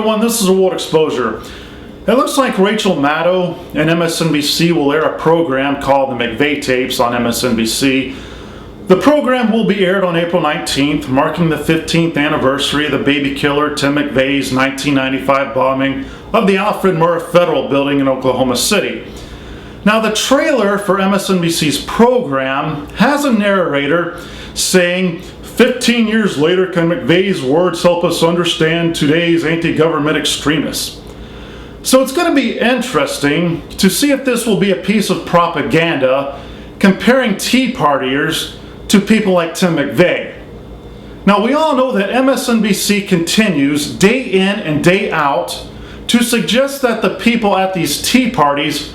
everyone, this is World Exposure. It looks like Rachel Maddow and MSNBC will air a program called the McVeigh Tapes on MSNBC. The program will be aired on April 19th, marking the 15th anniversary of the baby killer Tim McVeigh's 1995 bombing of the Alfred Murrah Federal Building in Oklahoma City. Now, the trailer for MSNBC's program has a narrator saying, 15 years later, can McVeigh's words help us understand today's anti-government extremists? So it's going to be interesting to see if this will be a piece of propaganda comparing Tea Partiers to people like Tim McVeigh. Now, we all know that MSNBC continues day in and day out to suggest that the people at these tea parties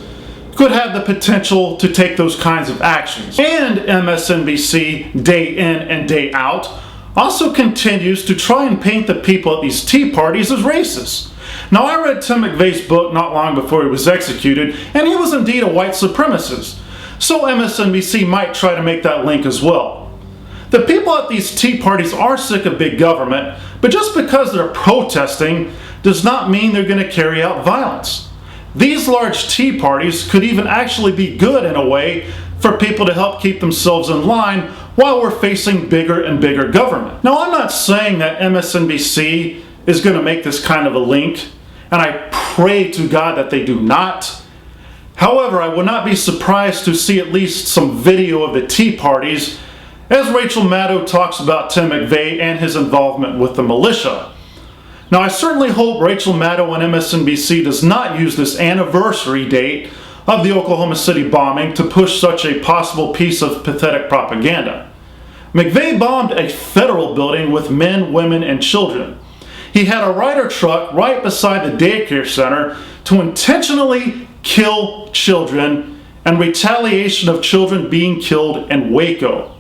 could have the potential to take those kinds of actions. And MSNBC, day in and day out, also continues to try and paint the people at these tea parties as racist. Now, I read Tim McVeigh's book not long before he was executed, and he was indeed a white supremacist. So MSNBC might try to make that link as well. The people at these tea parties are sick of big government, but just because they're protesting does not mean they're going to carry out violence. These large tea parties could even actually be good in a way for people to help keep themselves in line while we're facing bigger and bigger government. Now, I'm not saying that MSNBC is going to make this kind of a link, and I pray to God that they do not. However, I would not be surprised to see at least some video of the tea parties as Rachel Maddow talks about Tim McVeigh and his involvement with the militia. Now, I certainly hope Rachel Maddow on MSNBC does not use this anniversary date of the Oklahoma City bombing to push such a possible piece of pathetic propaganda. McVeigh bombed a federal building with men, women, and children. He had a Ryder truck right beside the daycare center to intentionally kill children and retaliation of children being killed in Waco.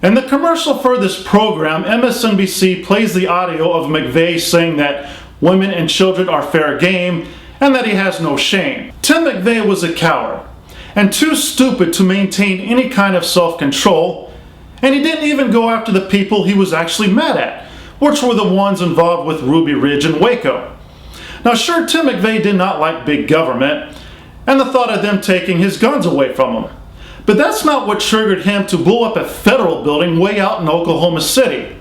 In the commercial for this program, MSNBC plays the audio of McVeigh saying that women and children are fair game and that he has no shame. Tim McVeigh was a coward and too stupid to maintain any kind of self-control, and he didn't even go after the people he was actually mad at, which were the ones involved with Ruby Ridge and Waco. Now, sure, Tim McVeigh did not like big government and the thought of them taking his guns away from him. But that's not what triggered him to blow up a federal building way out in Oklahoma City.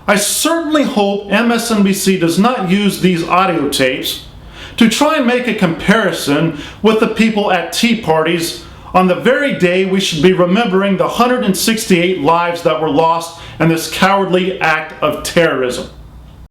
I certainly hope MSNBC does not use these audio tapes to try and make a comparison with the people at tea parties on the very day we should be remembering the 168 lives that were lost in this cowardly act of terrorism.